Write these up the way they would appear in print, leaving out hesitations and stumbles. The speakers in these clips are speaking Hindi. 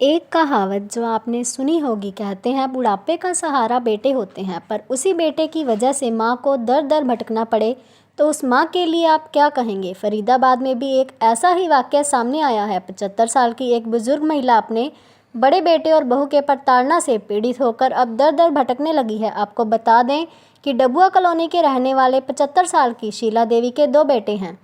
एक कहावत जो आपने सुनी होगी, कहते हैं बुढ़ापे का सहारा बेटे होते हैं, पर उसी बेटे की वजह से माँ को दर दर भटकना पड़े तो उस माँ के लिए आप क्या कहेंगे। फरीदाबाद में भी एक ऐसा ही वाक़या सामने आया है। 75 साल की एक बुजुर्ग महिला अपने बड़े बेटे और बहू के प्रताड़ना से पीड़ित होकर अब दर दर भटकने लगी है। आपको बता दें कि डबुआ कॉलोनी के रहने वाले 75 साल की शीला देवी के 2 बेटे हैं।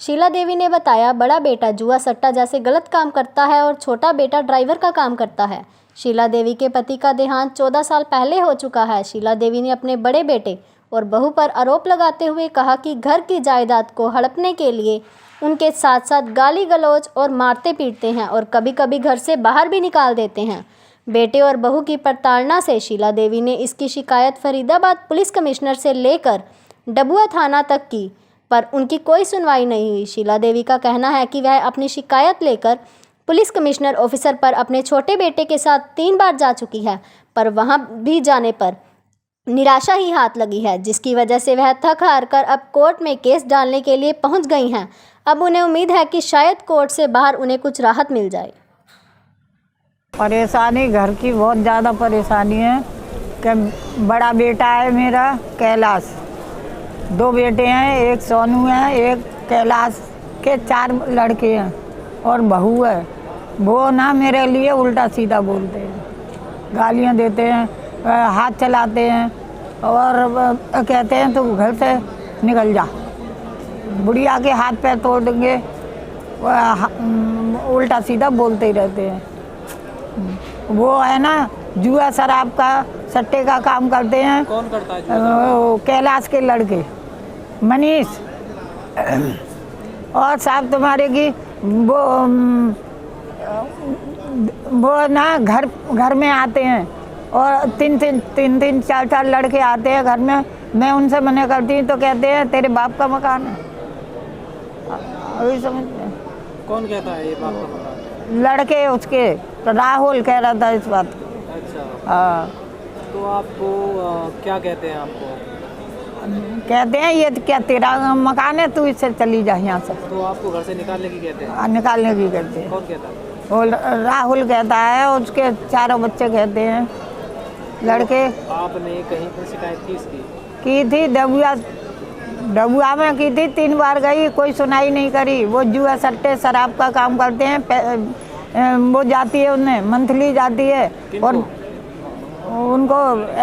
शीला देवी ने बताया, बड़ा बेटा जुआ सट्टा जैसे गलत काम करता है और छोटा बेटा ड्राइवर का काम करता है। शीला देवी के पति का देहांत 14 साल पहले हो चुका है। शीला देवी ने अपने बड़े बेटे और बहू पर आरोप लगाते हुए कहा कि घर की जायदाद को हड़पने के लिए उनके साथ साथ गाली गलौज और मारते पीटते हैं और कभी कभी घर से बाहर भी निकाल देते हैं। बेटे और बहू की प्रताड़ना से शीला देवी ने इसकी शिकायत फरीदाबाद पुलिस कमिश्नर से लेकर डबुआ थाना तक की, पर उनकी कोई सुनवाई नहीं हुई। शीला देवी का कहना है कि वह अपनी शिकायत लेकर पुलिस कमिश्नर ऑफिसर पर अपने छोटे बेटे के साथ 3 बार जा चुकी है, पर वहां भी जाने पर निराशा ही हाथ लगी है, जिसकी वजह से वह थक हार कर अब कोर्ट में केस डालने के लिए पहुंच गई हैं। अब उन्हें उम्मीद है कि शायद कोर्ट से बाहर उन्हें कुछ राहत मिल जाए। परेशानी घर की बहुत ज़्यादा परेशानी है कि बड़ा बेटा है मेरा कैलाश, 2 बेटे हैं, एक सोनू है, एक कैलाश के 4 लड़के हैं और बहू है। वो ना मेरे लिए उल्टा सीधा बोलते हैं, गालियाँ देते हैं, हाथ चलाते हैं और कहते हैं तो घर से निकल जा, बुढ़िया के हाथ पैर तोड़ देंगे, उल्टा सीधा बोलते ही रहते हैं। वो है ना जुआ शराब का सट्टे का काम करते हैं। कौन करता है? कैलाश के लड़के मनीष। और साहब तुम्हारे की वो ना घर में आते हैं और तीन चार लड़के आते हैं घर में। मैं उनसे मना करती हूँ तो कहते हैं तेरे बाप का मकान है। अभी समझते हैं कौन कहता है ये बाप का मकान? लड़के उसके, तो राहुल कह रहा था इस बात को। अच्छा हाँ, तो आपको क्या कहते हैं? आपको कहते हैं ये क्या तेरा मकान है, तू इससे चली जा यहाँ से। तो आपको घर से निकालने की कहते हैं? निकालने की कहते हैं। कौन कहता है? वो राहुल कहता है, उसके 4 बच्चे कहते हैं लड़के। आपने कहीं पर शिकायत की इसकी? की थी डबुआ में की थी, 3 बार गई, कोई सुनाई नहीं करी। वो जुआ सट्टे शराब का काम करते हैं। वो जाती है, उन्हें मंथली जाती है और उनको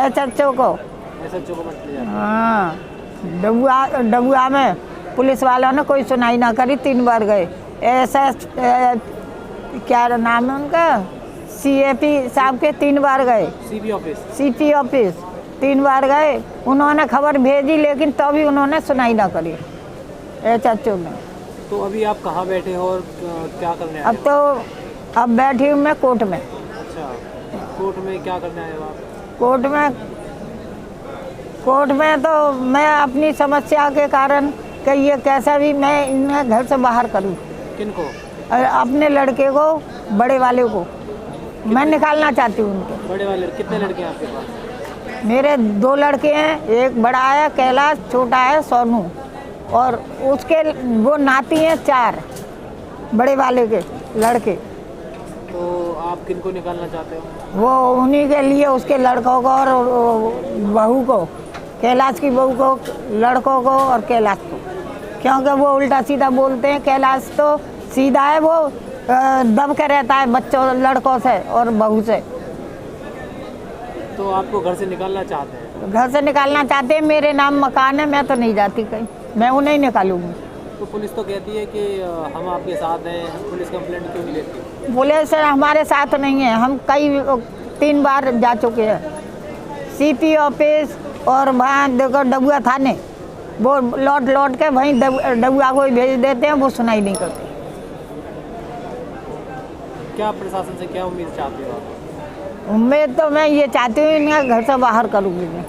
SHO को मंथली। हाँ, डबुआ में पुलिस वालों ने कोई सुनाई ना करी, 3 बार गए। क्या नाम है उनका, CAP साहब के 3 बार गए। CP ऑफिस 3 बार गए, उन्होंने खबर भेजी लेकिन तो भी उन्होंने सुनाई ना करी SHO में। तो अभी आप कहाँ बैठे हो और क्या करने आए? अब बैठी हूँ मैं कोर्ट में। अच्छा, कोर्ट में क्या करने आए हो आप? कोर्ट में तो मैं अपनी समस्या के कारण कि ये कैसा भी मैं इन्हें घर से बाहर करूँ। किनको? अपने लड़के को, बड़े वाले को मैं निकालना चाहती हूँ। उनके बड़े वाले कितने लड़के हैं आपके पास? मेरे 2 लड़के हैं, एक बड़ा है कैलाश, छोटा है सोनू, और उसके वो नाती हैं 4 बड़े वाले के लड़के। तो आप किनको निकालना चाहते हो? वो उन्हीं के लिए, उसके लड़कों को और बहू को, कैलाश की बहू को, लड़कों को और कैलाश को, क्योंकि वो उल्टा सीधा बोलते हैं। कैलाश तो सीधा है, वो दब के रहता है बच्चों लड़कों से और बहू से। तो आपको घर से निकालना चाहते हैं? घर से निकालना चाहते हैं। मेरे नाम मकान है, मैं तो नहीं जाती कहीं, मैं उन्हें ही निकालूंगी। तो पुलिस तो कहती है कि हम आपके साथ हैं, पुलिस कंप्लेंट क्यों नहीं लेती? पुलिस हमारे साथ नहीं है, हम कई 3 बार जा चुके हैं CP ऑफिस और वहाँ देखो डबुआ थाने, वो लौट के वहीं डबुआ को ही भेज देते हैं, वो सुनाई नहीं करते। क्या प्रशासन से क्या उम्मीद चाहते हो आप? उम्मीद तो मैं ये चाहती हूँ इन्हें घर से बाहर करूँगी मैं।